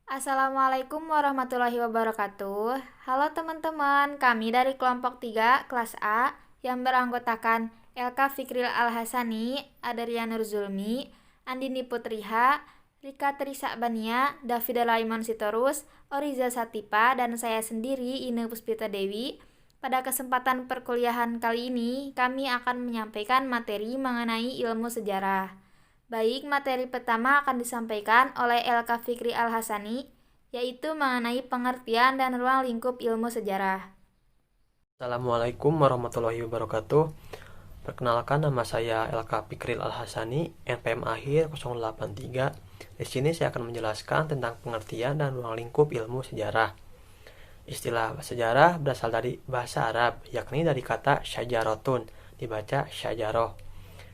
Assalamualaikum warahmatullahi wabarakatuh. Halo teman-teman, kami dari kelompok 3 kelas A yang beranggotakan Elka Fikril Al-Hasani, Adrian Nurzulmi, Andini Putriha, Rika Trisa Bania, David Laimon Sitorus, Oriza Satipa, dan saya sendiri Ine Puspita Dewi. Pada kesempatan perkuliahan kali ini, kami akan menyampaikan materi mengenai ilmu sejarah. Baik, materi pertama akan disampaikan oleh Elka Fikri Al-Hasani, yaitu mengenai pengertian dan ruang lingkup ilmu sejarah. Assalamualaikum warahmatullahi wabarakatuh. Perkenalkan, nama saya Elka Fikril Al-Hasani, NPM akhir 083. Di sini saya akan menjelaskan tentang pengertian dan ruang lingkup ilmu sejarah. Istilah sejarah berasal dari bahasa Arab, yakni dari kata syajarotun, dibaca syajaroh,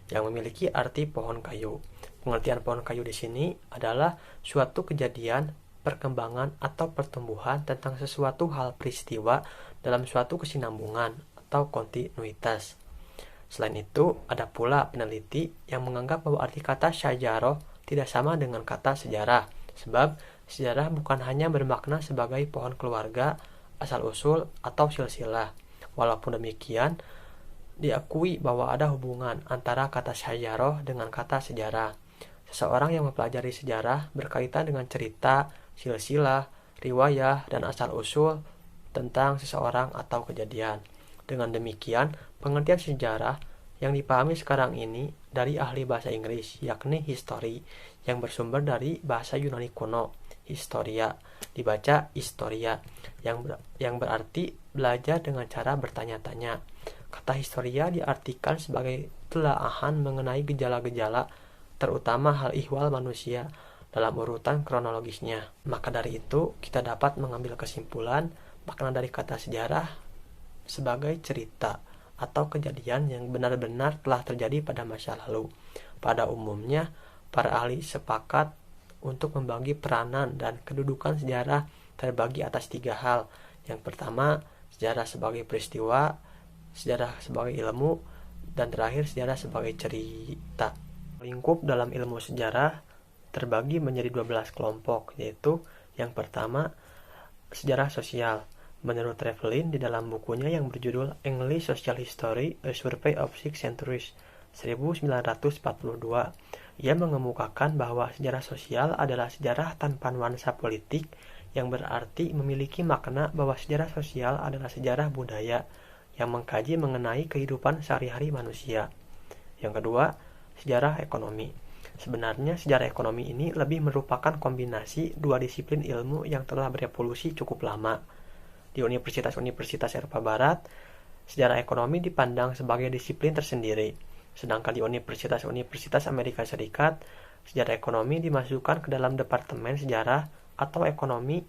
yang memiliki arti pohon kayu. Pengertian pohon kayu di sini adalah suatu kejadian, perkembangan atau pertumbuhan tentang sesuatu hal peristiwa dalam suatu kesinambungan atau kontinuitas. Selain itu, ada pula peneliti yang menganggap bahwa arti kata syajaroh tidak sama dengan kata sejarah, sebab sejarah bukan hanya bermakna sebagai pohon keluarga, asal-usul, atau silsilah. Walaupun demikian, diakui bahwa ada hubungan antara kata syajaroh dengan kata sejarah. Seseorang yang mempelajari sejarah berkaitan dengan cerita, silsilah, riwayah, dan asal-usul tentang seseorang atau kejadian. Dengan demikian, pengertian sejarah yang dipahami sekarang ini dari ahli bahasa Inggris, yakni history, yang bersumber dari bahasa Yunani kuno, historia, dibaca historia, yang berarti belajar dengan cara bertanya-tanya. Kata historia diartikan sebagai telaahan mengenai gejala-gejala, terutama hal ihwal manusia, dalam urutan kronologisnya. Maka dari itu, kita dapat mengambil kesimpulan makna dari kata sejarah sebagai cerita atau kejadian yang benar-benar telah terjadi pada masa lalu. Pada umumnya, para ahli sepakat untuk membagi peranan dan kedudukan sejarah terbagi atas 3 hal. Yang pertama, sejarah sebagai peristiwa, sejarah sebagai ilmu, dan terakhir sejarah sebagai cerita. Lingkup dalam ilmu sejarah terbagi menjadi 12 kelompok, yaitu yang pertama, sejarah sosial. Menurut Trevelyan di dalam bukunya yang berjudul English Social History, A Survey of Six Centuries, 1942, ia mengemukakan bahwa sejarah sosial adalah sejarah tanpa nuansa politik, yang berarti memiliki makna bahwa sejarah sosial adalah sejarah budaya yang mengkaji mengenai kehidupan sehari-hari manusia. Yang kedua, sejarah ekonomi. Sebenarnya sejarah ekonomi ini lebih merupakan kombinasi 2 disiplin ilmu yang telah berevolusi cukup lama. Di universitas-universitas Eropa Barat, sejarah ekonomi dipandang sebagai disiplin tersendiri. Sedangkan di universitas-universitas Amerika Serikat, sejarah ekonomi dimasukkan ke dalam departemen sejarah atau ekonomi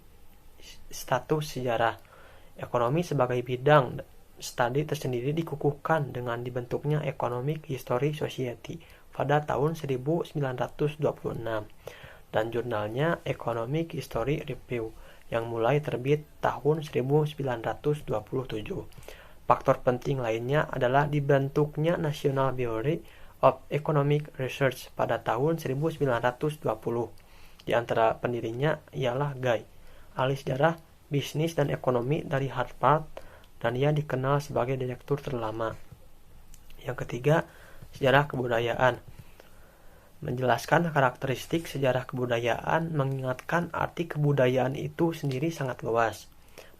status sejarah. Ekonomi sebagai bidang studi tersendiri dikukuhkan dengan dibentuknya Economic History Society pada tahun 1926 dan jurnalnya Economic History Review yang mulai terbit tahun 1927. Faktor penting lainnya adalah dibentuknya National Bureau of Economic Research pada tahun 1920. Di antara pendirinya ialah Guy, ahli sejarah bisnis dan ekonomi dari Harvard, dan ia dikenal sebagai direktur terlama. Yang ketiga, sejarah kebudayaan. Menjelaskan karakteristik sejarah kebudayaan mengingatkan arti kebudayaan itu sendiri sangat luas.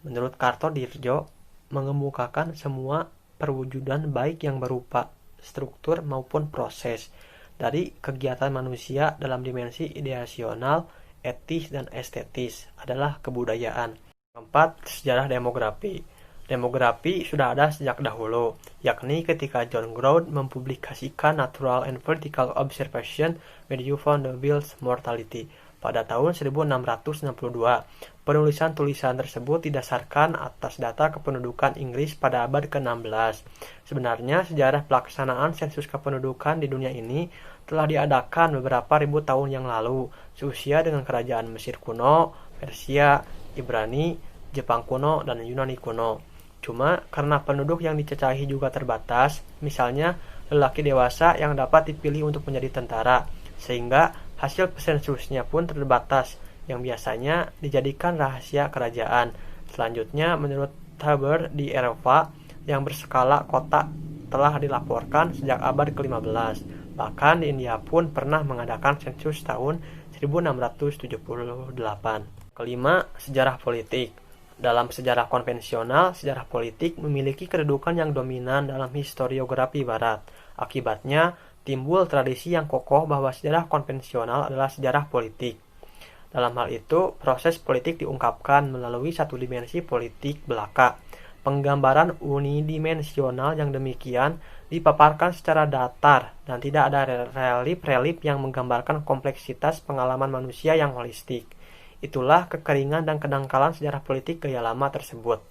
Menurut Kartodirjo, mengemukakan semua perwujudan baik yang berupa struktur maupun proses dari kegiatan manusia dalam dimensi ideasional, etis, dan estetis adalah kebudayaan. Keempat, sejarah demografi. Demografi sudah ada sejak dahulu, yakni ketika John Grout mempublikasikan Natural and Vertical Observation Medieval Foundables Mortality pada tahun 1662. Penulisan-tulisan tersebut didasarkan atas data kependudukan Inggris pada abad ke-16. Sebenarnya sejarah pelaksanaan sensus kependudukan di dunia ini telah diadakan beberapa ribu tahun yang lalu, seusia dengan kerajaan Mesir kuno, Persia, Ibrani, Jepang kuno, dan Yunani kuno. Cuma karena penduduk yang dicacahi juga terbatas, misalnya lelaki dewasa yang dapat dipilih untuk menjadi tentara, sehingga hasil sensusnya pun terbatas, yang biasanya dijadikan rahasia kerajaan. Selanjutnya, menurut Haber, di Eropa yang berskala kota telah dilaporkan sejak abad ke-15. Bahkan di India pun pernah mengadakan sensus tahun 1678. Kelima, sejarah politik. Dalam sejarah konvensional, sejarah politik memiliki kedudukan yang dominan dalam historiografi barat. Akibatnya, timbul tradisi yang kokoh bahwa sejarah konvensional adalah sejarah politik. Dalam hal itu, proses politik diungkapkan melalui satu dimensi politik belaka. Penggambaran unidimensional yang demikian dipaparkan secara datar dan tidak ada relief-relief yang menggambarkan kompleksitas pengalaman manusia yang holistik. Itulah kekeringan dan kedangkalan sejarah politik gaya lama tersebut.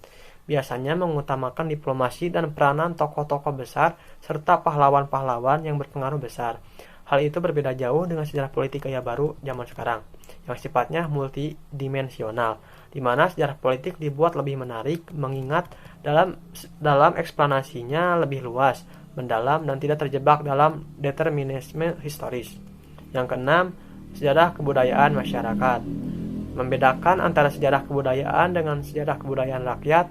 Biasanya mengutamakan diplomasi dan peranan tokoh-tokoh besar serta pahlawan-pahlawan yang berpengaruh besar. Hal itu berbeda jauh dengan sejarah politik gaya baru zaman sekarang, yang sifatnya multidimensional, di mana sejarah politik dibuat lebih menarik, mengingat dalam eksplanasinya lebih luas, mendalam, dan tidak terjebak dalam determinisme historis. Yang keenam, sejarah kebudayaan masyarakat. Membedakan antara sejarah kebudayaan dengan sejarah kebudayaan rakyat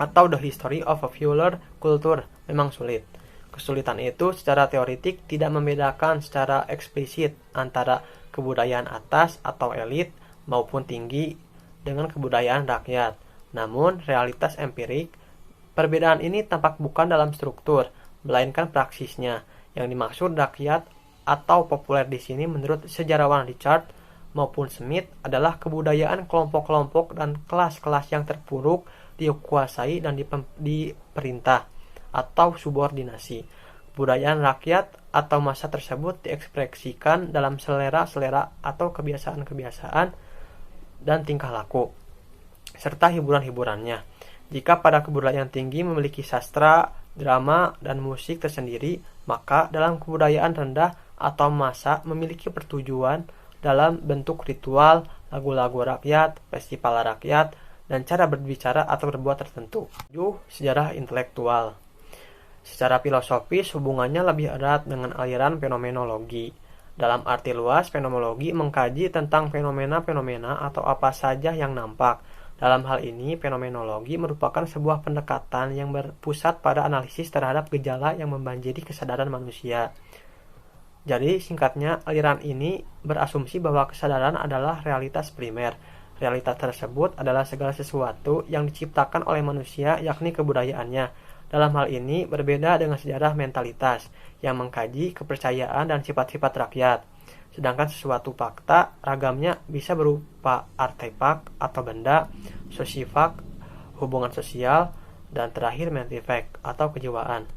atau the history of a popular culture memang sulit. Kesulitan itu secara teoritik tidak membedakan secara eksplisit antara kebudayaan atas atau elit maupun tinggi dengan kebudayaan rakyat. Namun, realitas empirik, perbedaan ini tampak bukan dalam struktur, melainkan praksisnya. Yang dimaksud rakyat atau populer di sini menurut sejarawan Richard maupun Smith adalah kebudayaan kelompok-kelompok dan kelas-kelas yang terpuruk, dikuasai dan diperintah atau subordinasi. Kebudayaan rakyat atau massa tersebut diekspresikan dalam selera-selera atau kebiasaan-kebiasaan dan tingkah laku, serta hiburan-hiburannya. Jika pada kebudayaan tinggi memiliki sastra, drama, dan musik tersendiri, maka dalam kebudayaan rendah atau massa memiliki pertujuan dalam bentuk ritual, lagu-lagu rakyat, festival rakyat, dan cara berbicara atau berbuat tertentu. 7. Sejarah intelektual. Secara filosofis, hubungannya lebih erat dengan aliran fenomenologi. Dalam arti luas, fenomenologi mengkaji tentang fenomena-fenomena atau apa saja yang nampak. Dalam hal ini, fenomenologi merupakan sebuah pendekatan yang berpusat pada analisis terhadap gejala yang membanjiri kesadaran manusia. Jadi, singkatnya, aliran ini berasumsi bahwa kesadaran adalah realitas primer. Realitas tersebut adalah segala sesuatu yang diciptakan oleh manusia, yakni kebudayaannya. Dalam hal ini, berbeda dengan sejarah mentalitas yang mengkaji kepercayaan dan sifat-sifat rakyat. Sedangkan sesuatu fakta, ragamnya bisa berupa artefak atau benda, sosifak, hubungan sosial, dan terakhir mentifek atau kejiwaan.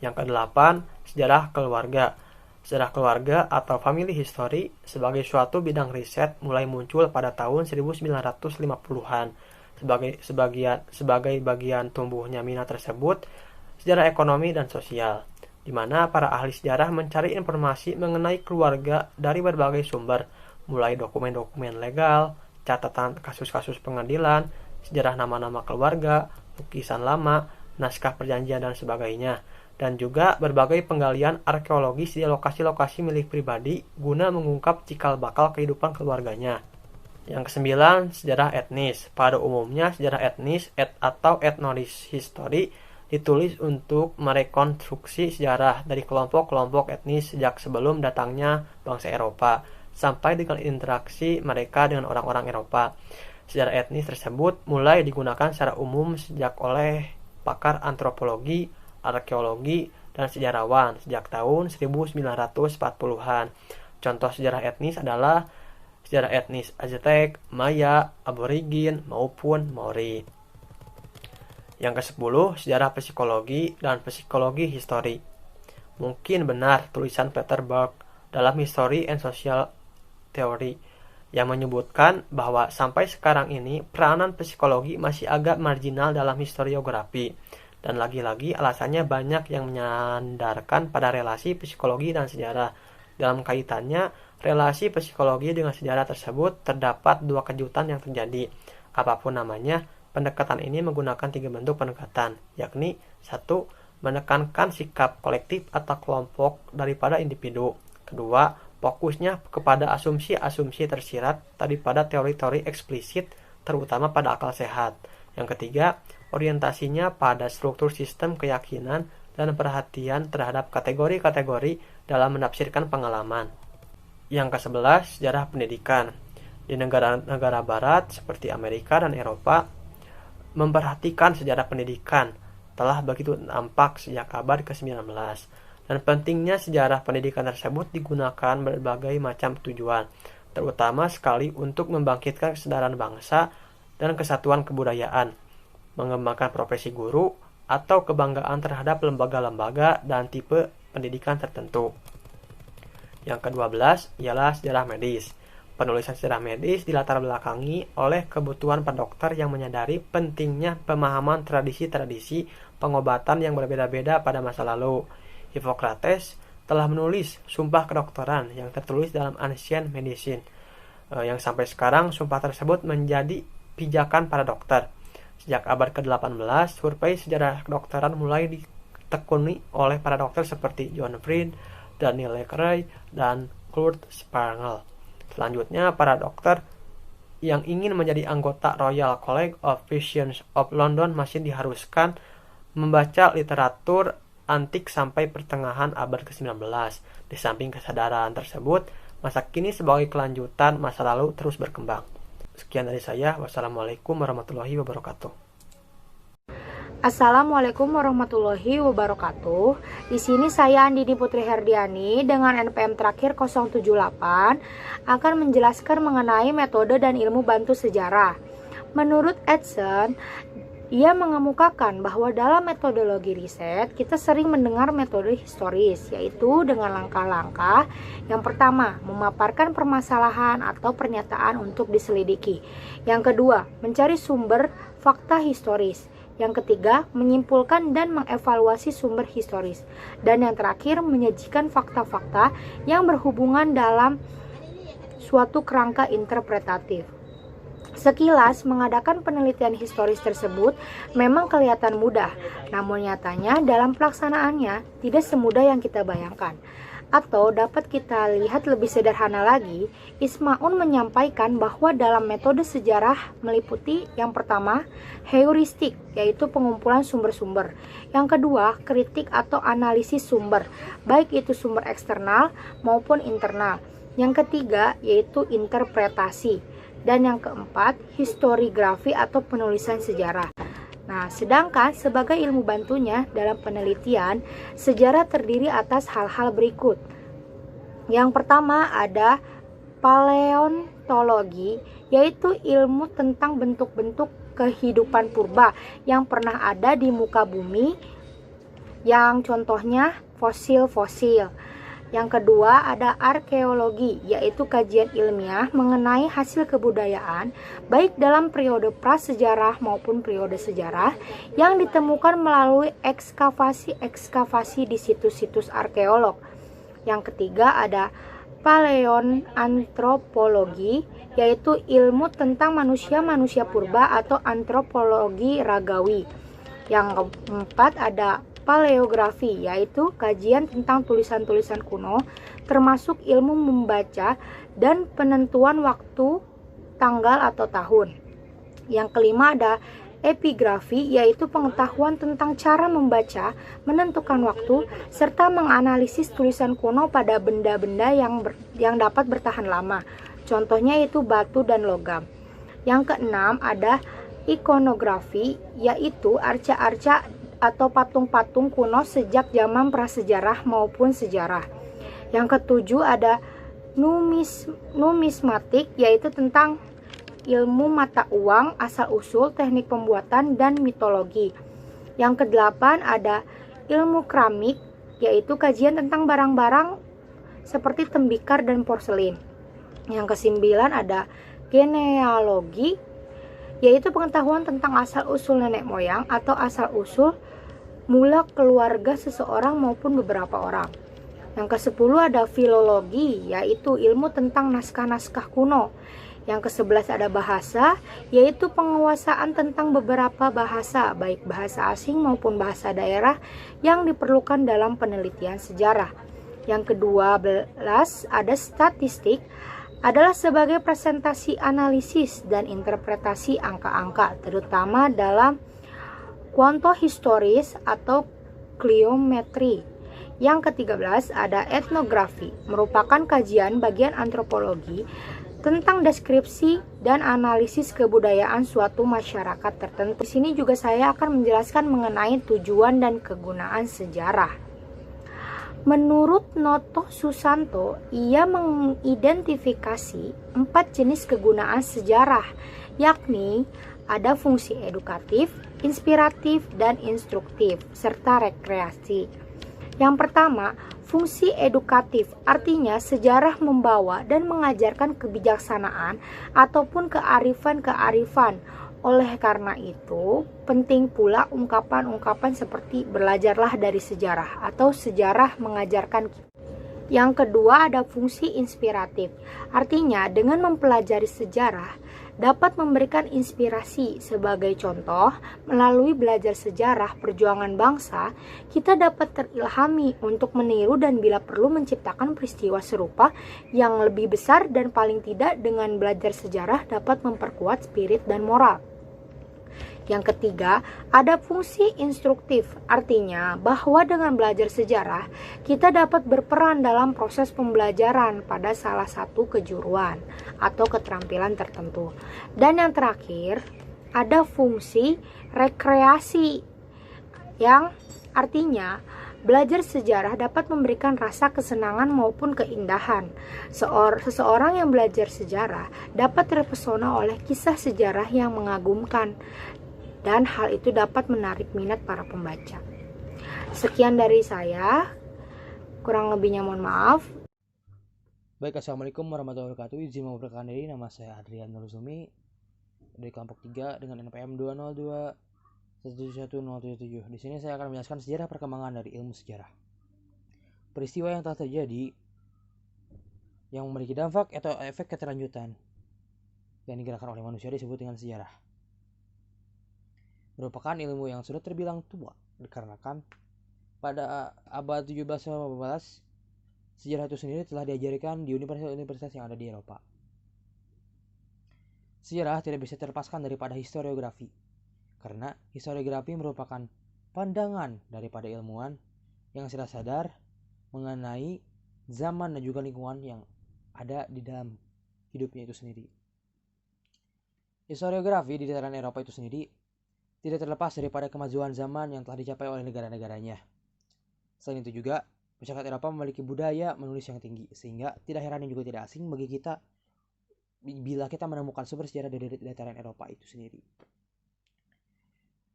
Yang kedelapan, sejarah keluarga. Sejarah keluarga atau family history sebagai suatu bidang riset mulai muncul pada tahun 1950-an. Sebagai bagian tumbuhnya minat tersebut, sejarah ekonomi dan sosial, di mana para ahli sejarah mencari informasi mengenai keluarga dari berbagai sumber, mulai dokumen-dokumen legal, catatan kasus-kasus pengadilan, sejarah nama-nama keluarga, lukisan lama, naskah perjanjian dan sebagainya, dan juga berbagai penggalian arkeologis di lokasi-lokasi milik pribadi guna mengungkap cikal bakal kehidupan keluarganya. Yang kesembilan, sejarah etnis. Pada umumnya, sejarah etnis atau ethnohistory ditulis untuk merekonstruksi sejarah dari kelompok-kelompok etnis sejak sebelum datangnya bangsa Eropa sampai dengan interaksi mereka dengan orang-orang Eropa. Sejarah etnis tersebut mulai digunakan secara umum sejak oleh pakar antropologi, arkeologi, dan sejarawan sejak tahun 1940-an. Contoh sejarah etnis adalah sejarah etnis Aztec, Maya, Aborigin, maupun Maori. Yang ke-10, sejarah psikologi dan psikologi histori. Mungkin benar tulisan Peter Burke dalam History and Social Theory yang menyebutkan bahwa sampai sekarang ini peranan psikologi masih agak marginal dalam historiografi. Dan lagi-lagi alasannya banyak yang menyandarkan pada relasi psikologi dan sejarah. Dalam kaitannya, relasi psikologi dengan sejarah tersebut terdapat dua kejutan yang terjadi. Apapun namanya, pendekatan ini menggunakan 3 bentuk pendekatan, yakni 1. Menekankan sikap kolektif atau kelompok daripada individu. 2. fokusnya kepada asumsi-asumsi tersirat tadi pada teori-teori eksplisit, terutama pada akal sehat. Yang ketiga, orientasinya pada struktur sistem keyakinan dan perhatian terhadap kategori-kategori dalam menafsirkan pengalaman. Yang ke-11, sejarah pendidikan. Di negara-negara barat seperti Amerika dan Eropa, memperhatikan sejarah pendidikan telah begitu nampak sejak abad ke-19. Dan pentingnya sejarah pendidikan tersebut digunakan berbagai macam tujuan, terutama sekali untuk membangkitkan kesadaran bangsa dan kesatuan kebudayaan, mengembangkan profesi guru, atau kebanggaan terhadap lembaga-lembaga dan tipe pendidikan tertentu. Yang ke-12 ialah sejarah medis. Penulisan sejarah medis dilatar belakangi oleh kebutuhan para dokter yang menyadari pentingnya pemahaman tradisi-tradisi pengobatan yang berbeda-beda pada masa lalu. Hippocrates telah menulis Sumpah Kedokteran yang tertulis dalam Ancient Medicine, yang sampai sekarang sumpah tersebut menjadi pijakan para dokter. Sejak abad ke-18, survei sejarah kedokteran mulai ditekuni oleh para dokter seperti John Fried, Daniel Lecrae, dan Kurt Sparngel. Selanjutnya, para dokter yang ingin menjadi anggota Royal College of Physicians of London masih diharuskan membaca literatur antik sampai pertengahan abad ke-19. Di samping kesadaran tersebut, masa kini sebagai kelanjutan masa lalu terus berkembang. Sekian dari saya. Wassalamualaikum warahmatullahi wabarakatuh. Assalamualaikum warahmatullahi wabarakatuh. Di sini saya Andini Putri Herdiani dengan NPM terakhir 078 akan menjelaskan mengenai metode dan ilmu bantu sejarah. Menurut Edson, ia mengemukakan bahwa dalam metodologi riset kita sering mendengar metode historis, yaitu dengan langkah-langkah. Yang pertama, memaparkan permasalahan atau pernyataan untuk diselidiki. Yang kedua, mencari sumber fakta historis. Yang ketiga, menyimpulkan dan mengevaluasi sumber historis. Dan yang terakhir, menyajikan fakta-fakta yang berhubungan dalam suatu kerangka interpretatif. Sekilas, mengadakan penelitian historis tersebut memang kelihatan mudah, namun nyatanya dalam pelaksanaannya tidak semudah yang kita bayangkan. Atau dapat kita lihat lebih sederhana lagi, Ismaun menyampaikan bahwa dalam metode sejarah meliputi yang pertama, heuristik, yaitu pengumpulan sumber-sumber. Yang kedua, kritik atau analisis sumber, baik itu sumber eksternal maupun internal. Yang ketiga, yaitu interpretasi. Dan yang keempat, historiografi atau penulisan sejarah. Nah, sedangkan sebagai ilmu bantunya dalam penelitian, sejarah terdiri atas hal-hal berikut. Yang pertama ada paleontologi, yaitu ilmu tentang bentuk-bentuk kehidupan purba yang pernah ada di muka bumi, yang contohnya fosil-fosil. Yang kedua ada arkeologi, yaitu kajian ilmiah mengenai hasil kebudayaan baik dalam periode prasejarah maupun periode sejarah yang ditemukan melalui ekskavasi-ekskavasi di situs-situs arkeolog. Yang ketiga ada paleoantropologi, yaitu ilmu tentang manusia-manusia purba atau antropologi ragawi. Yang keempat ada paleografi, yaitu kajian tentang tulisan-tulisan kuno, termasuk ilmu membaca dan penentuan waktu, tanggal atau tahun. Yang kelima ada epigrafi, yaitu pengetahuan tentang cara membaca, menentukan waktu, serta menganalisis tulisan kuno pada benda-benda yang dapat bertahan lama. Contohnya itu batu dan logam. Yang keenam ada ikonografi, yaitu arca-arca atau patung-patung kuno sejak zaman prasejarah maupun sejarah. Yang ketujuh ada numismatik, yaitu tentang ilmu mata uang, asal-usul, teknik pembuatan, dan mitologi. Yang kedelapan ada ilmu keramik, yaitu kajian tentang barang-barang seperti tembikar dan porselin. Yang kesembilan ada genealogi, yaitu pengetahuan tentang asal-usul nenek moyang atau asal-usul mula keluarga seseorang maupun beberapa orang. Yang ke-10 ada filologi, yaitu ilmu tentang naskah-naskah kuno. Yang ke-11 ada bahasa, yaitu penguasaan tentang beberapa bahasa, baik bahasa asing maupun bahasa daerah yang diperlukan dalam penelitian sejarah. Yang ke-12 ada statistik, adalah sebagai presentasi analisis dan interpretasi angka-angka, terutama dalam kuantohistoris atau kliometri. Yang ke-13 ada etnografi, merupakan kajian bagian antropologi tentang deskripsi dan analisis kebudayaan suatu masyarakat tertentu. Di sini juga saya akan menjelaskan mengenai tujuan dan kegunaan sejarah. Menurut Noto Susanto, ia mengidentifikasi 4 jenis kegunaan sejarah, yakni ada fungsi edukatif, inspiratif, dan instruktif, serta rekreasi. Yang pertama, fungsi edukatif, artinya sejarah membawa dan mengajarkan kebijaksanaan ataupun kearifan-kearifan. Oleh karena itu, penting pula ungkapan-ungkapan seperti belajarlah dari sejarah atau sejarah mengajarkan. Yang kedua ada fungsi inspiratif, artinya dengan mempelajari sejarah dapat memberikan inspirasi. Sebagai contoh, melalui belajar sejarah perjuangan bangsa, kita dapat terilhami untuk meniru dan bila perlu menciptakan peristiwa serupa yang lebih besar, dan paling tidak dengan belajar sejarah dapat memperkuat spirit dan moral. Yang ketiga, ada fungsi instruktif, artinya bahwa dengan belajar sejarah, kita dapat berperan dalam proses pembelajaran pada salah satu kejuruan atau keterampilan tertentu. Dan yang terakhir, ada fungsi rekreasi, yang artinya belajar sejarah dapat memberikan rasa kesenangan maupun keindahan. Seseorang yang belajar sejarah dapat terpesona oleh kisah sejarah yang mengagumkan, dan hal itu dapat menarik minat para pembaca. Sekian dari saya, kurang lebihnya mohon maaf. Baik, assalamualaikum warahmatullahi wabarakatuh. Izin memperkenalkan diri, nama saya Adrian Nuruzumi dari kelompok 3 dengan NPM 202-171-077. Di sini saya akan menjelaskan sejarah perkembangan dari ilmu sejarah. Peristiwa yang telah terjadi yang memiliki dampak atau efek keterlanjutan yang digerakkan oleh manusia disebut dengan sejarah. Merupakan ilmu yang sudah terbilang tua dikarenakan pada abad 17-18 sejarah itu sendiri telah diajarkan di universitas-universitas yang ada di Eropa. Sejarah tidak bisa terlepaskan daripada historiografi, karena historiografi merupakan pandangan daripada ilmuwan yang secara sadar mengenai zaman dan juga lingkungan yang ada di dalam hidupnya itu sendiri. Historiografi di dataran Eropa itu sendiri tidak terlepas daripada kemajuan zaman yang telah dicapai oleh negara-negaranya. Selain itu juga, masyarakat Eropa memiliki budaya menulis yang tinggi, sehingga tidak heran dan juga tidak asing bagi kita bila kita menemukan sumber sejarah dari dataran Eropa itu sendiri.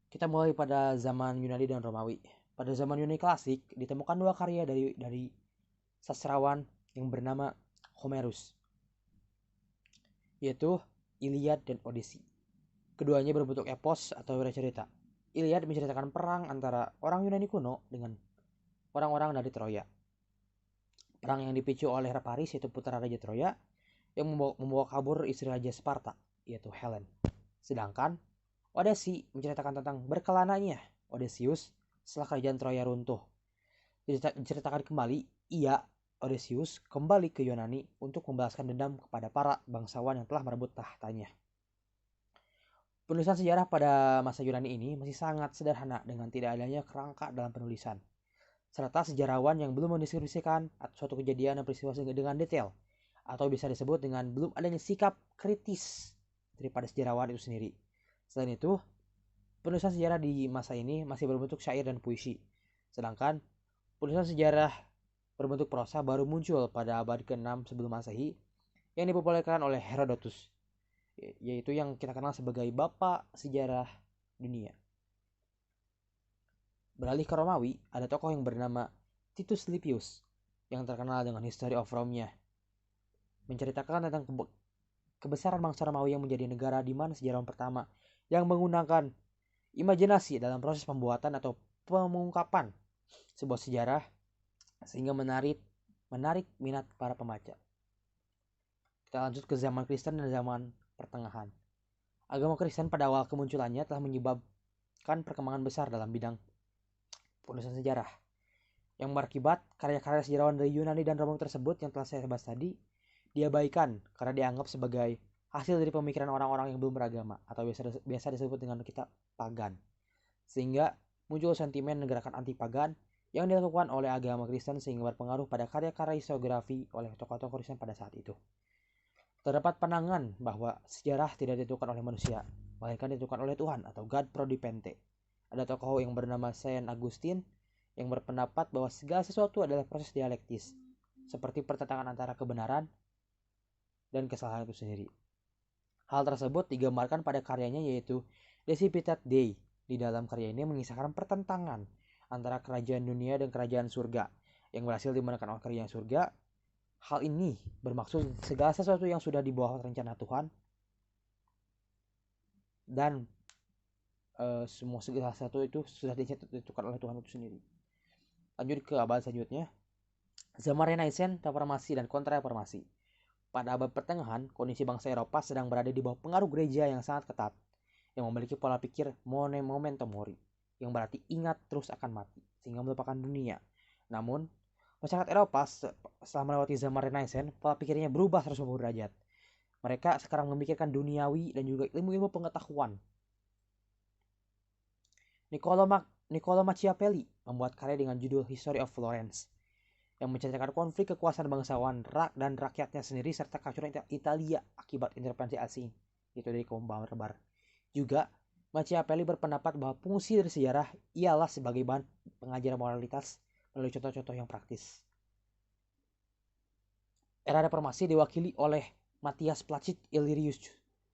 Kita mulai pada zaman Yunani dan Romawi. Pada zaman Yunani klasik ditemukan 2 karya dari sastrawan yang bernama Homerus, yaitu Iliad dan Odyssey. Keduanya berbentuk epos atau cerita. Iliad menceritakan perang antara orang Yunani kuno dengan orang-orang dari Troya. Perang yang dipicu oleh Paris, yaitu putra Raja Troya, yang membawa kabur istri Raja Sparta, yaitu Helen. Sedangkan Odyssey menceritakan tentang berkelananya Odysseus setelah kerajaan Troya runtuh. Diceritakan kembali, Odysseus kembali ke Yunani untuk membalaskan dendam kepada para bangsawan yang telah merebut tahtanya. Penulisan sejarah pada masa Yunani ini masih sangat sederhana dengan tidak adanya kerangka dalam penulisan, serta sejarawan yang belum mendeskripsikan suatu kejadian dan peristiwa dengan detail, atau bisa disebut dengan belum adanya sikap kritis daripada sejarawan itu sendiri. Selain itu, penulisan sejarah di masa ini masih berbentuk syair dan puisi, sedangkan penulisan sejarah berbentuk prosa baru muncul pada abad ke-6 sebelum Masehi yang dipopulerkan oleh Herodotus, yaitu yang kita kenal sebagai bapak sejarah dunia. Beralih ke Romawi, ada tokoh yang bernama Titus Livius yang terkenal dengan History of Rome-nya, menceritakan tentang kebesaran bangsa Romawi yang menjadi negara di mana sejarawan pertama yang menggunakan imajinasi dalam proses pembuatan atau pengungkapan sebuah sejarah sehingga menarik minat para pembaca. Kita lanjut ke zaman Kristen dan zaman pertengahan. Agama Kristen pada awal kemunculannya telah menyebabkan perkembangan besar dalam bidang penulisan sejarah. yang berakibat karya-karya sejarawan dari Yunani dan Romawi tersebut yang telah saya bahas tadi diabaikan karena dianggap sebagai hasil dari pemikiran orang-orang yang belum beragama atau biasa disebut dengan kita pagan. Sehingga muncul sentimen gerakan anti pagan yang dilakukan oleh agama Kristen sehingga berpengaruh pada karya-karya historiografi oleh tokoh-tokoh Kristen pada saat itu. Terdapat pandangan bahwa sejarah tidak ditentukan oleh manusia, melainkan ditentukan oleh Tuhan atau God Prodipente. Ada tokoh yang bernama Saint Augustine yang berpendapat bahwa segala sesuatu adalah proses dialektis, seperti pertentangan antara kebenaran dan kesalahan itu sendiri. Hal tersebut digambarkan pada karyanya yaitu Decipitat Dei. Di dalam karya ini mengisahkan pertentangan antara kerajaan dunia dan kerajaan surga yang berhasil dimenangkan oleh kerajaan surga. Hal ini bermaksud segala sesuatu yang sudah di bawah rencana Tuhan dan semua segala sesuatu itu sudah ditentukan oleh Tuhan itu sendiri. Lanjut ke abad selanjutnya, zaman Renaissance, reformasi dan kontra-reformasi. Pada abad pertengahan, kondisi bangsa Eropa sedang berada di bawah pengaruh gereja yang sangat ketat, yang memiliki pola pikir memento mori, yang berarti ingat terus akan mati, sehingga melupakan dunia. Namun, masyarakat Eropa setelah melewati zaman Renaissance, pola pikirnya berubah 180 derajat. Mereka sekarang memikirkan duniawi dan juga ilmu-ilmu pengetahuan. Niccolo Machiavelli membuat karya dengan judul History of Florence, yang menceritakan konflik kekuasaan bangsawan dan rakyatnya sendiri serta kehancuran Italia akibat intervensi asing, yaitu dari kaum barbar. Juga, Machiavelli berpendapat bahwa fungsi dari sejarah ialah sebagai bahan pengajaran moralitas melalui contoh-contoh yang praktis. Era reformasi diwakili oleh Matthias Placid Illyrius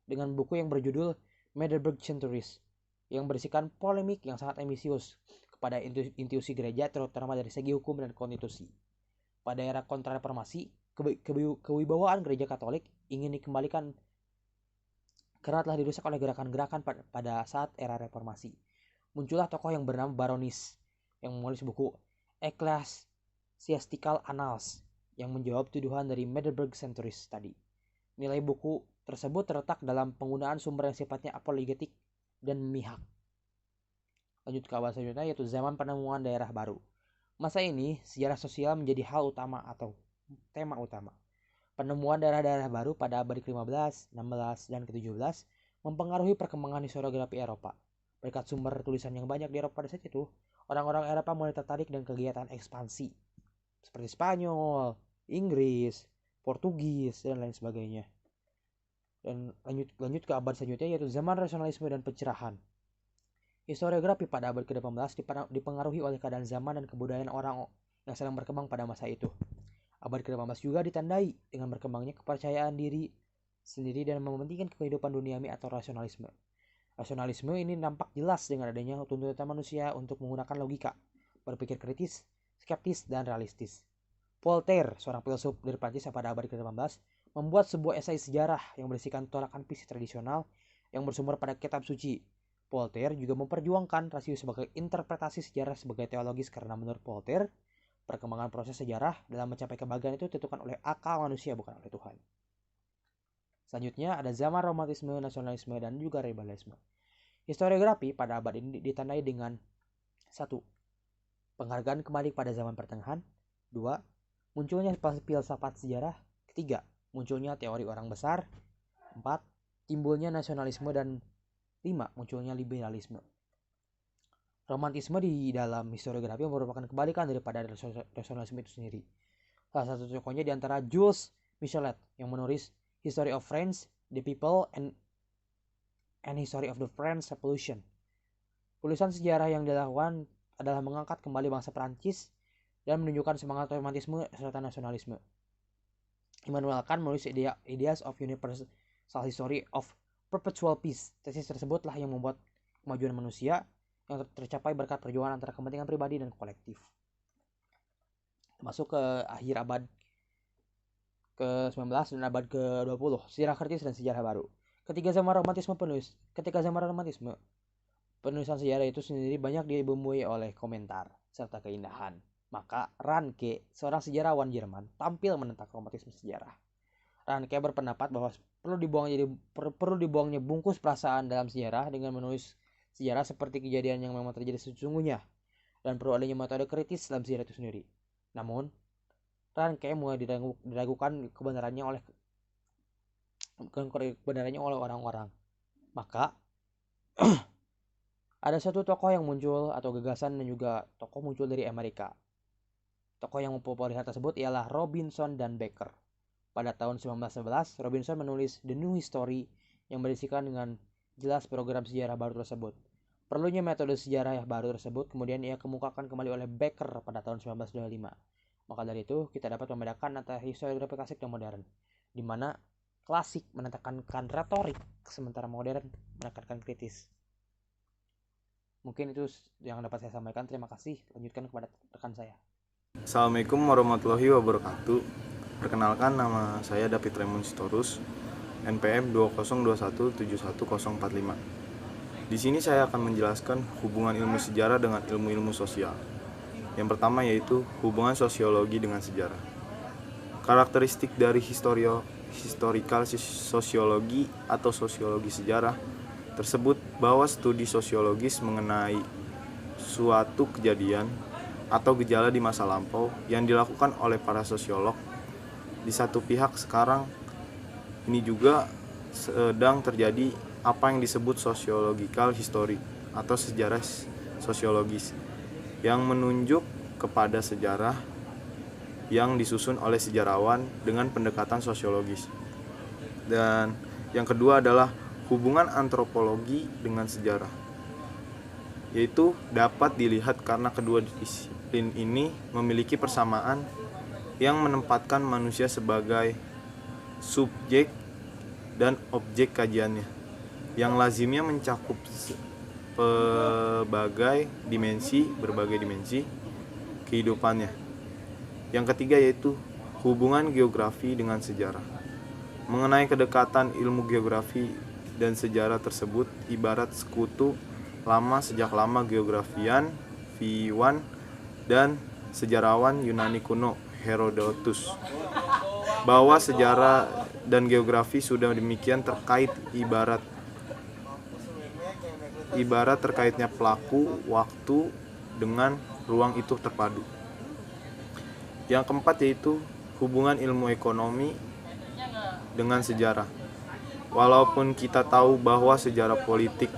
dengan buku yang berjudul Meddelburg Centuries, yang berisikan polemik yang sangat ambisius kepada institusi gereja terutama dari segi hukum dan konstitusi. Pada era kontra-reformasi, kewibawaan gereja Katolik ingin dikembalikan karena telah dirusak oleh gerakan-gerakan pada saat era reformasi. Muncullah tokoh yang bernama Baronis yang menulis buku Ecclesiastical Annals yang menjawab tuduhan dari Meddelburg Centuries tadi. Nilai buku tersebut terletak dalam penggunaan sumber yang sifatnya apologetik dan memihak. Lanjut ke abad selanjutnya yaitu zaman penemuan daerah baru. Masa ini sejarah sosial menjadi hal utama atau tema utama. Penemuan daerah-daerah baru pada abad ke-15, 16, dan ke-17 mempengaruhi perkembangan historiografi Eropa. Berkat sumber tulisan yang banyak di Eropa pada saat itu, orang-orang Eropa mulai tertarik dengan kegiatan ekspansi seperti Spanyol, Inggris, Portugis, dan lain sebagainya. Dan lanjut ke abad selanjutnya yaitu zaman rasionalisme dan pencerahan. Historiografi pada abad ke-18 dipengaruhi oleh keadaan zaman dan kebudayaan orang yang sedang berkembang pada masa itu. Abad ke-18 juga ditandai dengan berkembangnya kepercayaan diri sendiri dan mementingkan kehidupan duniawi atau rasionalisme. Rasionalisme ini nampak jelas dengan adanya tuntutan manusia untuk menggunakan logika, berpikir kritis, skeptis, dan realistis. Voltaire, seorang filsuf dari Prancis pada abad ke-18, membuat sebuah esai sejarah yang berisikan tolakan visi tradisional yang bersumber pada kitab suci. Voltaire juga memperjuangkan rasio sebagai interpretasi sejarah sebagai teologis karena menurut Voltaire, perkembangan proses sejarah dalam mencapai kebahagiaan itu ditentukan oleh akal manusia bukan oleh Tuhan. Selanjutnya ada zaman romantisme, nasionalisme, dan juga rebalisme. Historiografi pada abad ini ditandai dengan 1. Penghargaan kembali pada zaman pertengahan. 2. Munculnya filsafat sejarah. 3. Munculnya teori orang besar. 4. Timbulnya nasionalisme. Dan 5. Munculnya liberalisme. Romantisme di dalam historiografi merupakan kebalikan daripada rasionalisme itu sendiri. Salah satu tokohnya diantara Jules Michelet yang menulis History of France, the People, and History of the French Revolution. Tulisan sejarah yang dilakukan adalah mengangkat kembali bangsa Prancis dan menunjukkan semangat romantisme serta nasionalisme. Immanuel Kant menulis Ideas of Universal History of Perpetual Peace. Tesis tersebutlah yang membuat kemajuan manusia yang tercapai berkat perjuangan antara kepentingan pribadi dan kolektif. Masuk ke akhir abad ke-19 dan abad ke-20, sejarah kritis dan sejarah baru. Ketika zaman romantisme, penulisan sejarah itu sendiri banyak dibumbui oleh komentar serta keindahan. Maka Ranke, seorang sejarawan Jerman, tampil menentang romantisme sejarah. Ranke berpendapat bahwa perlu dibuangnya bungkus perasaan dalam sejarah dengan menulis sejarah seperti kejadian yang memang terjadi sesungguhnya. dan perlu adanya metode kritis dalam sejarah itu sendiri. Namun, rangkaian mulai diragukan kebenarannya oleh orang-orang. Maka, ada satu tokoh yang muncul atau gagasan dan juga tokoh muncul dari Amerika. Tokoh yang mempopulerkan tersebut ialah Robinson dan Baker. Pada tahun 1911, Robinson menulis The New History yang berisikan dengan jelas program sejarah baru tersebut. Perlunya metode sejarah yang baru tersebut kemudian ia kemukakan kembali oleh Baker pada tahun 1925. Maka dari itu, kita dapat membedakan antara historiografi klasik dan modern, di mana klasik menekankan retorik, sementara modern menekankan kritis. Mungkin itu yang dapat saya sampaikan. Terima kasih. Lanjutkan kepada rekan saya. Assalamualaikum warahmatullahi wabarakatuh. Perkenalkan, nama saya David Raymond Sitorus, NPM 2021711045. Di sini saya akan menjelaskan hubungan ilmu sejarah dengan ilmu-ilmu sosial. Yang pertama yaitu hubungan sosiologi dengan sejarah. Karakteristik dari historical sosiologi atau sosiologi sejarah tersebut bahwa studi sosiologis mengenai suatu kejadian atau gejala di masa lampau yang dilakukan oleh para sosiolog. Di satu pihak sekarang ini juga sedang terjadi apa yang disebut sociological history atau sejarah sosiologis yang menunjuk kepada sejarah yang disusun oleh sejarawan dengan pendekatan sosiologis. Dan yang kedua adalah hubungan antropologi dengan sejarah, yaitu dapat dilihat karena kedua disiplin ini memiliki persamaan yang menempatkan manusia sebagai subjek dan objek kajiannya, yang lazimnya mencakup berbagai dimensi kehidupannya. Yang ketiga yaitu hubungan geografi dengan sejarah. Mengenai kedekatan ilmu geografi dan sejarah tersebut ibarat sekutu lama sejak lama geografian V1 dan sejarawan Yunani kuno Herodotus, bahwa sejarah dan geografi sudah demikian terkait ibarat terkaitnya pelaku, waktu dengan ruang itu terpadu. Yang keempat yaitu hubungan ilmu ekonomi dengan sejarah. Walaupun kita tahu bahwa sejarah politik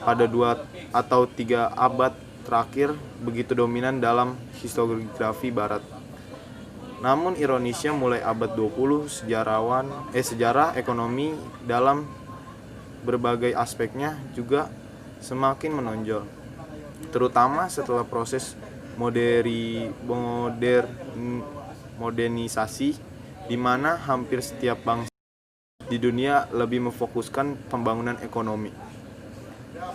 pada 2 atau 3 abad terakhir begitu dominan dalam historiografi barat. Namun ironisnya mulai abad 20 sejarah ekonomi dalam berbagai aspeknya juga semakin menonjol. Terutama setelah proses modernisasi di mana hampir setiap bangsa di dunia lebih memfokuskan pembangunan ekonomi.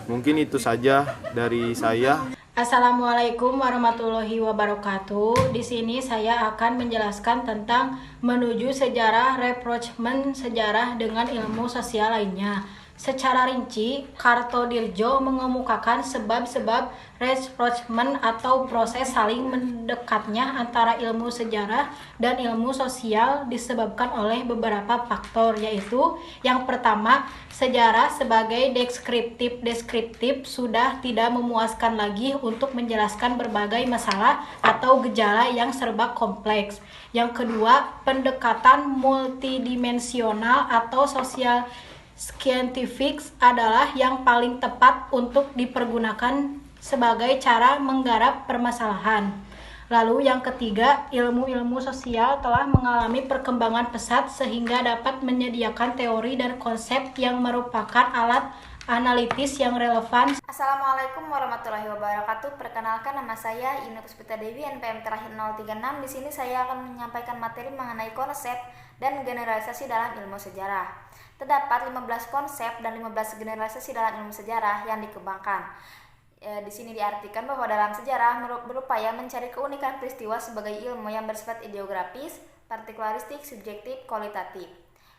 Mungkin itu saja dari saya. Assalamualaikum warahmatullahi wabarakatuh. Di sini saya akan menjelaskan tentang menuju sejarah rapprochement sejarah dengan ilmu sosial lainnya. Secara rinci, Kartodirjo mengemukakan sebab-sebab rapprochement atau proses saling mendekatnya antara ilmu sejarah dan ilmu sosial disebabkan oleh beberapa faktor, yaitu yang pertama, sejarah sebagai deskriptif sudah tidak memuaskan lagi untuk menjelaskan berbagai masalah atau gejala yang serba kompleks. Yang kedua, pendekatan multidimensional atau sosial scientific adalah yang paling tepat untuk dipergunakan sebagai cara menggarap permasalahan. Lalu yang ketiga, ilmu-ilmu sosial telah mengalami perkembangan pesat sehingga dapat menyediakan teori dan konsep yang merupakan alat analitis yang relevan. Assalamualaikum warahmatullahi wabarakatuh. Perkenalkan, nama saya Ina Puspita Dewi, NPM terakhir 036. Di sini saya akan menyampaikan materi mengenai konsep dan generalisasi dalam ilmu sejarah. Terdapat 15 konsep dan 15 generalisasi dalam ilmu sejarah yang dikembangkan. Di sini diartikan bahwa dalam sejarah berupaya mencari keunikan peristiwa sebagai ilmu yang bersifat ideografis, partikularistik, subjektif, kualitatif.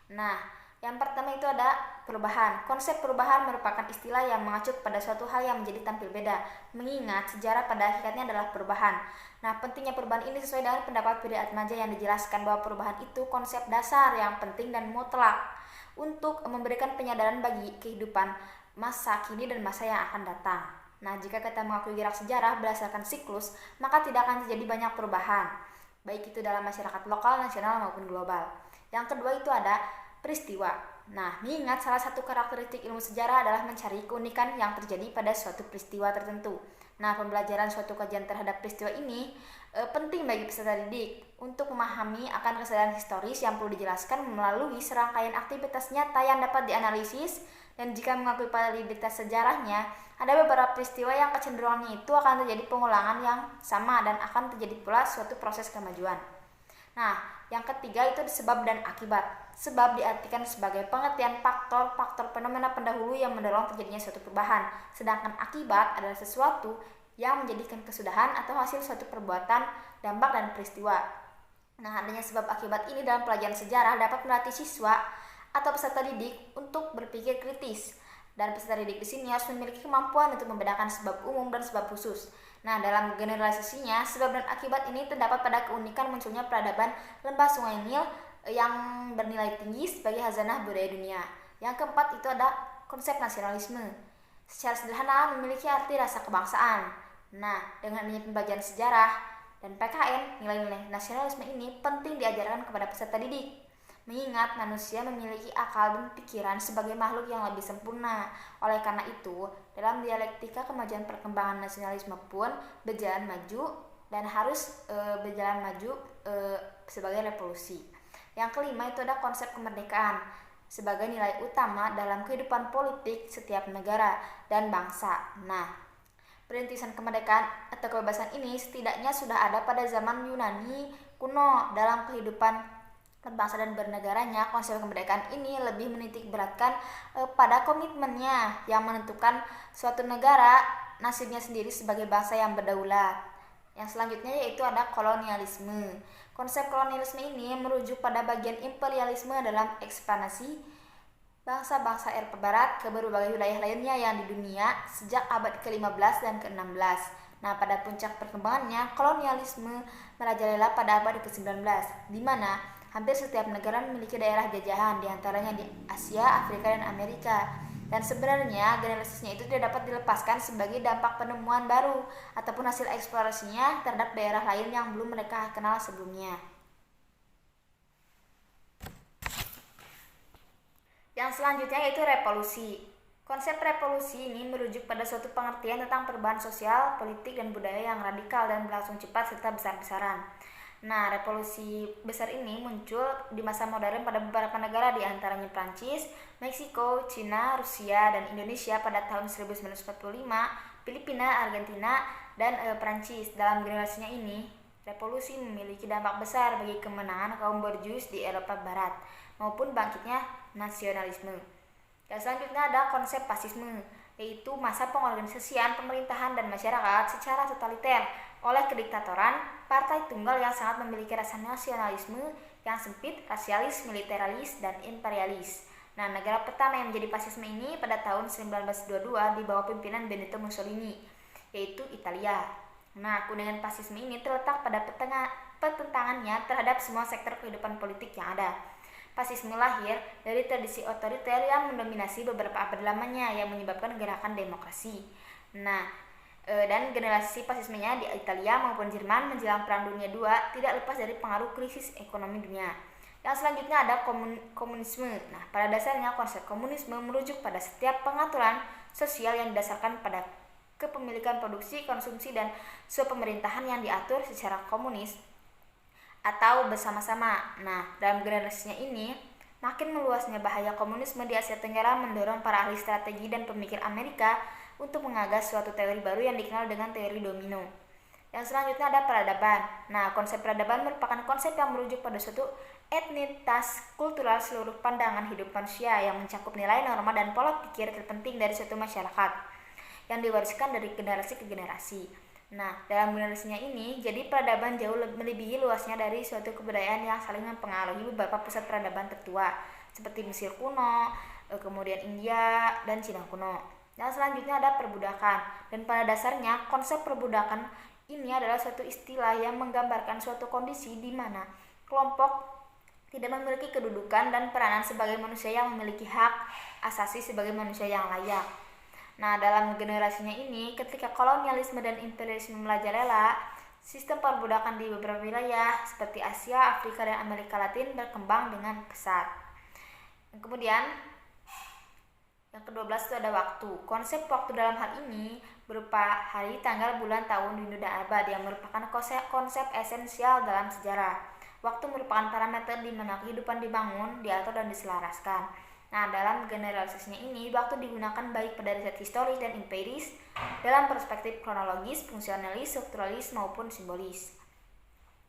Nah, yang pertama itu ada perubahan. Konsep perubahan merupakan istilah yang mengacu pada suatu hal yang menjadi tampil beda, mengingat sejarah pada hakikatnya adalah perubahan. Nah, pentingnya perubahan ini sesuai dengan pendapat Piri Atmaja yang dijelaskan bahwa perubahan itu konsep dasar yang penting dan mutlak untuk memberikan penyadaran bagi kehidupan masa kini dan masa yang akan datang. Nah, jika kita mengakui gerak sejarah berdasarkan siklus, maka tidak akan terjadi banyak perubahan, baik itu dalam masyarakat lokal, nasional, maupun global. Yang kedua itu ada peristiwa. Nah, mengingat salah satu karakteristik ilmu sejarah adalah mencari keunikan yang terjadi pada suatu peristiwa tertentu. Nah, pembelajaran suatu kajian terhadap peristiwa ini penting bagi peserta didik untuk memahami akan kesadaran historis yang perlu dijelaskan melalui serangkaian aktivitas nyata yang dapat dianalisis, dan jika mengakui validitas sejarahnya, ada beberapa peristiwa yang kecenderungannya itu akan terjadi pengulangan yang sama dan akan terjadi pula suatu proses kemajuan. Nah, yang ketiga itu sebab dan akibat. Sebab diartikan sebagai pengertian faktor-faktor fenomena pendahulu yang mendorong terjadinya suatu perubahan, sedangkan akibat adalah sesuatu yang menjadikan kesudahan atau hasil suatu perbuatan, dampak, dan peristiwa. Nah, adanya sebab akibat ini dalam pelajaran sejarah dapat melatih siswa atau peserta didik untuk berpikir kritis, dan peserta didik di sini harus memiliki kemampuan untuk membedakan sebab umum dan sebab khusus. Nah, dalam generalisasinya, sebab dan akibat ini terdapat pada keunikan munculnya peradaban lembah Sungai Nil yang bernilai tinggi sebagai khazanah budaya dunia. Yang keempat itu ada konsep nasionalisme. Secara sederhana memiliki arti rasa kebangsaan. Nah, dengan adanya pembelajaran sejarah dan PKN, nilai-nilai nasionalisme ini penting diajarkan kepada peserta didik. Mengingat manusia memiliki akal dan pikiran sebagai makhluk yang lebih sempurna. Oleh karena itu, dalam dialektika kemajuan perkembangan nasionalisme pun berjalan maju dan harus berjalan maju sebagai revolusi. Yang kelima itu ada konsep kemerdekaan sebagai nilai utama dalam kehidupan politik setiap negara dan bangsa. Nah, perintisan kemerdekaan atau kebebasan ini setidaknya sudah ada pada zaman Yunani kuno. Dalam kehidupan berbangsa dan bernegaranya, konsep kemerdekaan ini lebih menitik beratkan pada komitmennya yang menentukan suatu negara nasibnya sendiri sebagai bangsa yang berdaulat. Yang selanjutnya yaitu ada kolonialisme. Konsep kolonialisme ini merujuk pada bagian imperialisme dalam ekspansi bangsa-bangsa Eropa Barat ke berbagai wilayah lainnya yang di dunia sejak abad ke-15 dan ke-16. Nah, pada puncak perkembangannya, kolonialisme merajalela pada abad ke-19, di mana hampir setiap negara memiliki daerah jajahan, diantaranya di Asia, Afrika, dan Amerika. Dan sebenarnya generalisasinya itu tidak dapat dilepaskan sebagai dampak penemuan baru ataupun hasil eksplorasinya terhadap daerah lain yang belum mereka kenal sebelumnya. Yang selanjutnya yaitu revolusi. Konsep revolusi ini merujuk pada suatu pengertian tentang perubahan sosial, politik, dan budaya yang radikal dan berlangsung cepat serta besar-besaran. Nah, revolusi besar ini muncul di masa modern pada beberapa negara, di antaranya Prancis, Meksiko, Cina, Rusia, dan Indonesia pada tahun 1945, Filipina, Argentina, dan Prancis. Dalam generasinya ini, revolusi memiliki dampak besar bagi kemenangan kaum borjuis di Eropa Barat maupun bangkitnya nasionalisme. Dan selanjutnya ada konsep fasisme, yaitu masa pengorganisasian pemerintahan dan masyarakat secara totaliter oleh kediktatoran partai tunggal yang sangat memiliki rasa nasionalisme yang sempit, rasialis, militeralis, dan imperialis. Nah, negara pertama yang menjadi fasisme ini pada tahun 1922 di bawah pimpinan Benito Mussolini, yaitu Italia. Nah, keunikan fasisme ini terletak pada pertentangannya terhadap semua sektor kehidupan politik yang ada. Fasisme lahir dari tradisi otoriter yang mendominasi beberapa abad lamanya yang menyebabkan gerakan demokrasi. Nah, dan generasi fasismenya di Italia maupun Jerman menjelang Perang Dunia II tidak lepas dari pengaruh krisis ekonomi dunia. Yang selanjutnya ada komunisme. Nah, pada dasarnya konsep komunisme merujuk pada setiap pengaturan sosial yang didasarkan pada kepemilikan produksi, konsumsi, dan swapemerintahan yang diatur secara komunis atau bersama-sama. Nah, dalam generasinya ini, makin meluasnya bahaya komunisme di Asia Tenggara mendorong para ahli strategi dan pemikir Amerika untuk mengagas suatu teori baru yang dikenal dengan teori domino. Yang selanjutnya ada peradaban. Nah, konsep peradaban merupakan konsep yang merujuk pada suatu etnitas kultural seluruh pandangan hidup manusia yang mencakup nilai, norma, dan pola pikir terpenting dari suatu masyarakat yang diwariskan dari generasi ke generasi. Nah, dalam generasinya ini, jadi peradaban jauh melebihi luasnya dari suatu kebudayaan yang saling mempengaruhi beberapa pusat peradaban tertua seperti Mesir kuno, kemudian India, dan Cina kuno. Dan selanjutnya ada perbudakan. Dan pada dasarnya konsep perbudakan ini adalah suatu istilah yang menggambarkan suatu kondisi di mana kelompok tidak memiliki kedudukan dan peranan sebagai manusia yang memiliki hak asasi sebagai manusia yang layak. Nah, dalam generasinya ini, ketika kolonialisme dan imperialisme merajalela, sistem perbudakan di beberapa wilayah seperti Asia, Afrika, dan Amerika Latin berkembang dengan pesat. Kemudian, yang ke-12 itu ada waktu. Konsep waktu dalam hal ini berupa hari, tanggal, bulan, tahun, windu, dan abad yang merupakan konsep esensial dalam sejarah. Waktu merupakan parameter di mana kehidupan dibangun, diatur, dan diselaraskan. Nah, dalam generalisasinya ini, waktu digunakan baik pada riset historis dan empiris dalam perspektif kronologis, fungsionalis, strukturalis, maupun simbolis.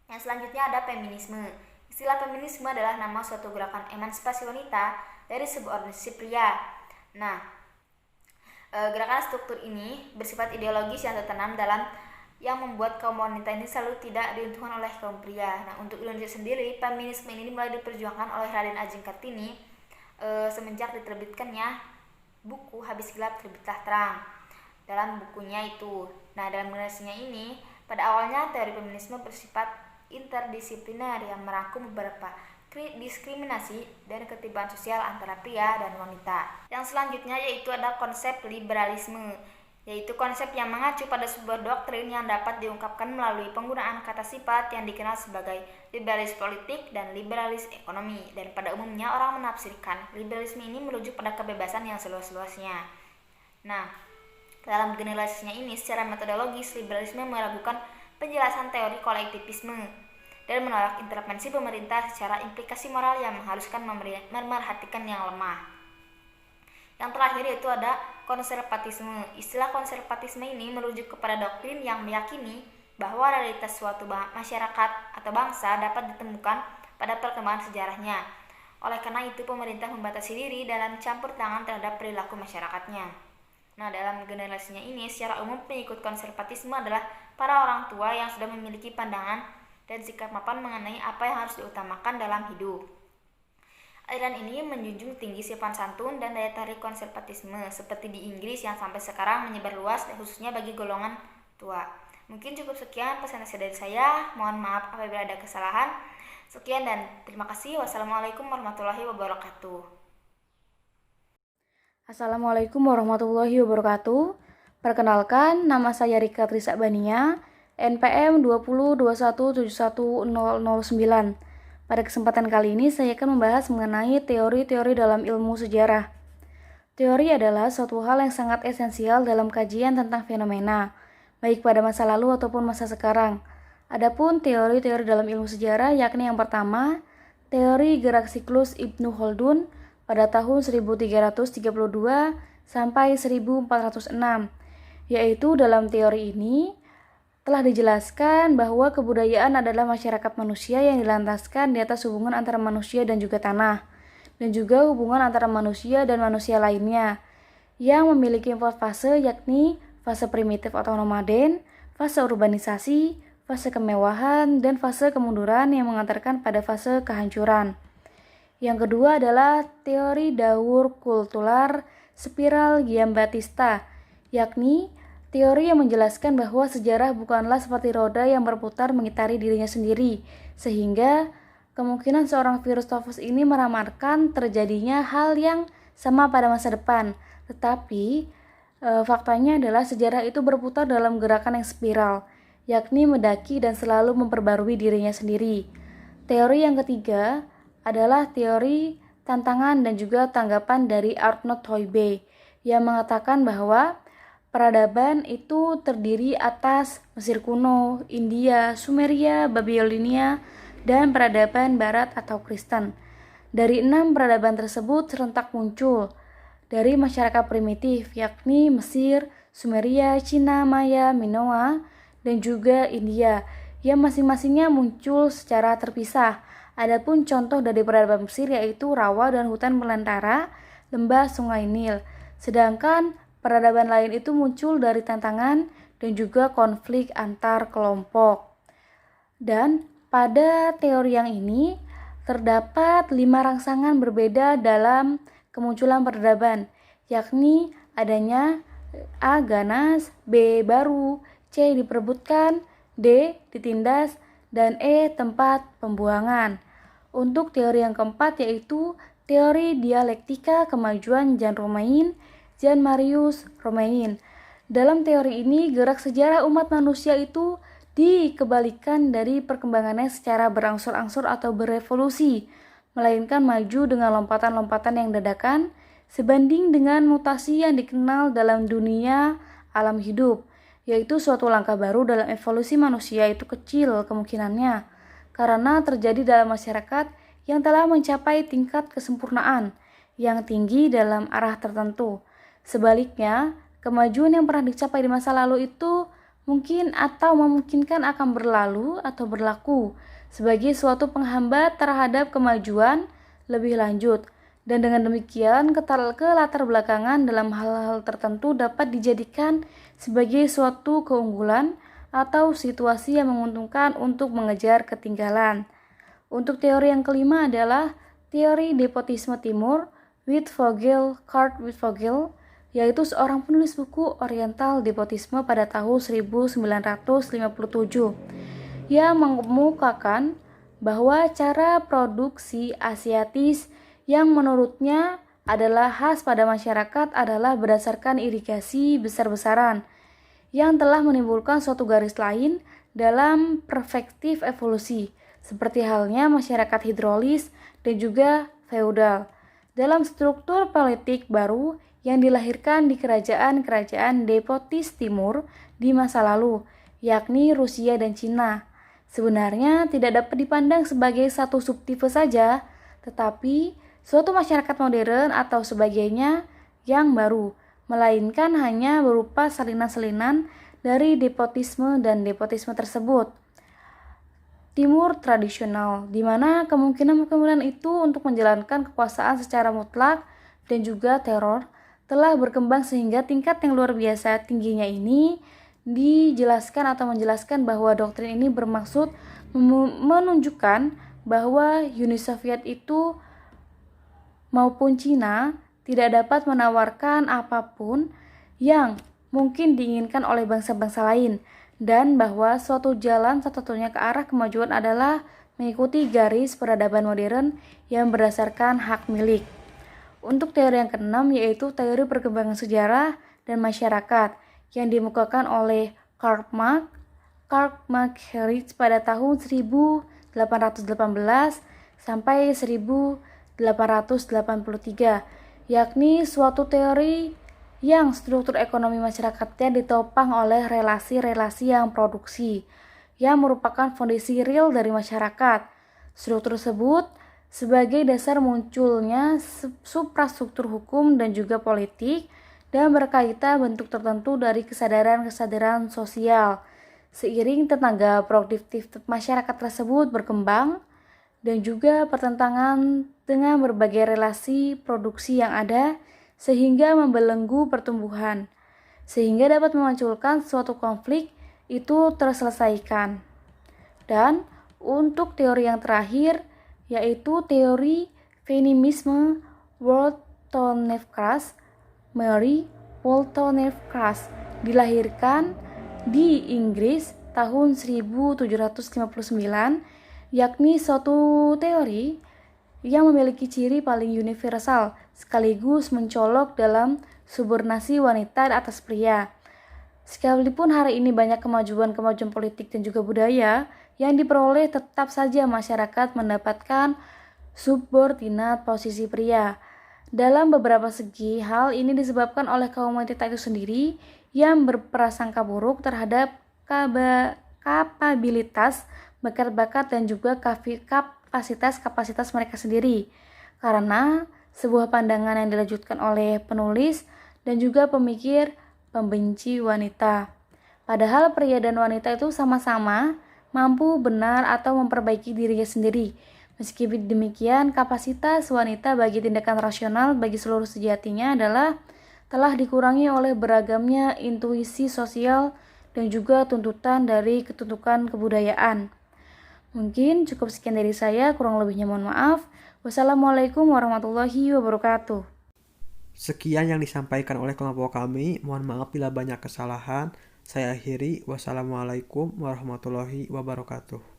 Yang selanjutnya ada feminisme. Istilah feminisme adalah nama suatu gerakan emansipasi wanita dari sebuah organisasi pria. Nah, gerakan struktur ini bersifat ideologis yang tertanam dalam yang membuat kaum wanita ini selalu tidak diuntungkan oleh kaum pria. Nah, untuk Indonesia sendiri, feminisme ini mulai diperjuangkan oleh Raden Ajeng Kartini semenjak diterbitkannya buku Habis Gelap Terbitlah Terang. Dalam bukunya itu, nah dalam generasinya ini, pada awalnya teori feminisme bersifat interdisipliner yang merangkum beberapa diskriminasi dan ketibaan sosial antara pria dan wanita. Yang selanjutnya yaitu ada konsep liberalisme, yaitu konsep yang mengacu pada sebuah doktrin yang dapat diungkapkan melalui penggunaan kata sifat yang dikenal sebagai liberalis politik dan liberalis ekonomi. Dan pada umumnya orang menafsirkan liberalisme ini merujuk pada kebebasan yang seluas-luasnya. Nah, dalam generalisasinya ini secara metodologis, liberalisme meragukan penjelasan teori kolektivisme dan menolak intervensi pemerintah secara implikasi moral yang mengharuskan memerhatikan yang lemah. Yang terakhir yaitu ada konservatisme. Istilah konservatisme ini merujuk kepada doktrin yang meyakini bahwa realitas suatu masyarakat atau bangsa dapat ditemukan pada perkembangan sejarahnya. Oleh karena itu, pemerintah membatasi diri dalam campur tangan terhadap perilaku masyarakatnya. Nah, dalam generasinya ini, secara umum pengikut konservatisme adalah para orang tua yang sudah memiliki pandangan dan sikap mapan mengenai apa yang harus diutamakan dalam hidup. Aliran ini menjunjung tinggi sifat santun dan daya tarik konservatisme seperti di Inggris yang sampai sekarang menyebar luas khususnya bagi golongan tua. Mungkin cukup sekian presentasi dari saya. Mohon maaf apabila ada kesalahan. Sekian dan terima kasih. Wassalamualaikum warahmatullahi wabarakatuh. Assalamualaikum warahmatullahi wabarakatuh. Perkenalkan, nama saya Rika Trisa Bania, NPM 2021710009. Pada kesempatan kali ini saya akan membahas mengenai teori-teori dalam ilmu sejarah. Teori adalah suatu hal yang sangat esensial dalam kajian tentang fenomena, baik pada masa lalu ataupun masa sekarang. Adapun teori-teori dalam ilmu sejarah yakni yang pertama, teori gerak siklus Ibnu Khaldun pada tahun 1332 sampai 1406, yaitu dalam teori ini telah dijelaskan bahwa kebudayaan adalah masyarakat manusia yang dilantaskan di atas hubungan antara manusia dan juga tanah, dan juga hubungan antara manusia dan manusia lainnya, yang memiliki 4 fase yakni fase primitif atau nomaden, fase urbanisasi, fase kemewahan, dan fase kemunduran yang mengantarkan pada fase kehancuran. Yang kedua adalah teori daur kultural spiral Giambattista, yakni teori yang menjelaskan bahwa sejarah bukanlah seperti roda yang berputar mengitari dirinya sendiri, sehingga kemungkinan seorang filsufus ini meramalkan terjadinya hal yang sama pada masa depan. Tetapi faktanya adalah sejarah itu berputar dalam gerakan yang spiral, yakni mendaki dan selalu memperbarui dirinya sendiri. Teori yang ketiga adalah teori tantangan dan juga tanggapan dari Arnold Toynbee yang mengatakan bahwa peradaban itu terdiri atas Mesir kuno, India, Sumeria, Babilonia, dan peradaban Barat atau Kristen. Dari 6 peradaban tersebut serentak muncul dari masyarakat primitif, yakni Mesir, Sumeria, Cina, Maya, Minoa, dan juga India, yang masing-masingnya muncul secara terpisah. Adapun contoh dari peradaban Mesir yaitu rawa dan hutan belantara, lembah Sungai Nil. Sedangkan peradaban lain itu muncul dari tantangan dan juga konflik antar kelompok. Dan pada teori yang ini terdapat 5 rangsangan berbeda dalam kemunculan peradaban, yakni adanya A. Ganas, B. Baru, C. Diperebutkan, D. Ditindas, dan E. Tempat pembuangan. Untuk teori yang keempat yaitu teori dialektika kemajuan Jean Romain, Jean Marius Romain. Dalam teori ini, gerak sejarah umat manusia itu dikebalikan dari perkembangannya secara berangsur-angsur atau berevolusi, melainkan maju dengan lompatan-lompatan yang dadakan sebanding dengan mutasi yang dikenal dalam dunia alam hidup, yaitu suatu langkah baru dalam evolusi manusia itu kecil kemungkinannya, karena terjadi dalam masyarakat yang telah mencapai tingkat kesempurnaan yang tinggi dalam arah tertentu. Sebaliknya, kemajuan yang pernah dicapai di masa lalu itu mungkin atau memungkinkan akan berlalu atau berlaku sebagai suatu penghambat terhadap kemajuan lebih lanjut. Dan dengan demikian, kelatar belakangan dalam hal-hal tertentu dapat dijadikan sebagai suatu keunggulan atau situasi yang menguntungkan untuk mengejar ketinggalan. Untuk teori yang kelima adalah teori despotisme timur Karl Wittfogel, yaitu seorang penulis buku Oriental Despotisme pada tahun 1957, yang mengemukakan bahwa cara produksi Asiatis yang menurutnya adalah khas pada masyarakat adalah berdasarkan irigasi besar-besaran yang telah menimbulkan suatu garis lain dalam perspektif evolusi, seperti halnya masyarakat hidrolis dan juga feodal, dalam struktur politik baru yang dilahirkan di kerajaan-kerajaan despotis timur di masa lalu, yakni Rusia dan Cina. Sebenarnya tidak dapat dipandang sebagai satu subtipe saja, tetapi suatu masyarakat modern atau sebagainya yang baru, melainkan hanya berupa salinan-salinan dari despotisme dan despotisme tersebut. Timur tradisional, di mana kemungkinan itu untuk menjalankan kekuasaan secara mutlak dan juga teror telah berkembang sehingga tingkat yang luar biasa tingginya ini dijelaskan atau menjelaskan bahwa doktrin ini bermaksud menunjukkan bahwa Uni Soviet itu maupun Cina tidak dapat menawarkan apapun yang mungkin diinginkan oleh bangsa-bangsa lain, dan bahwa suatu jalan satu-satunya ke arah kemajuan adalah mengikuti garis peradaban modern yang berdasarkan hak milik. Untuk teori yang keenam yaitu teori perkembangan sejarah dan masyarakat yang dimukakan oleh Karl Marx pada tahun 1818 sampai 1883, yakni suatu teori yang struktur ekonomi masyarakatnya ditopang oleh relasi-relasi yang produksi, yang merupakan fondasi real dari masyarakat. Struktur tersebut sebagai dasar munculnya suprastruktur hukum dan juga politik dan berkaitan bentuk tertentu dari kesadaran-kesadaran sosial. Seiring tenaga produktif masyarakat tersebut berkembang dan juga pertentangan dengan berbagai relasi produksi yang ada sehingga membelenggu pertumbuhan, sehingga dapat memunculkan suatu konflik itu terselesaikan. Dan untuk teori yang terakhir yaitu teori feminisme Wollstonecraft. Mary Wollstonecraft dilahirkan di Inggris tahun 1759, yakni suatu teori yang memiliki ciri paling universal sekaligus mencolok dalam subordinasi wanita atas pria. Sekalipun hari ini banyak kemajuan-kemajuan politik dan juga budaya yang diperoleh, tetap saja masyarakat mendapatkan subordinat posisi pria. Dalam beberapa segi, hal ini disebabkan oleh kaum wanita itu sendiri yang berprasangka buruk terhadap kapabilitas, bakat-bakat dan juga kapasitas mereka sendiri. Karena sebuah pandangan yang dilanjutkan oleh penulis dan juga pemikir pembenci wanita. Padahal pria dan wanita itu sama-sama mampu benar atau memperbaiki dirinya sendiri. Meski demikian, kapasitas wanita bagi tindakan rasional bagi seluruh sejatinya adalah telah dikurangi oleh beragamnya intuisi sosial dan juga tuntutan dari ketentuan kebudayaan. Mungkin cukup sekian dari saya, kurang lebihnya mohon maaf. Wassalamualaikum warahmatullahi wabarakatuh. Sekian yang disampaikan oleh kelompok kami. Mohon maaf bila banyak kesalahan. Saya akhiri. Wassalamualaikum warahmatullahi wabarakatuh.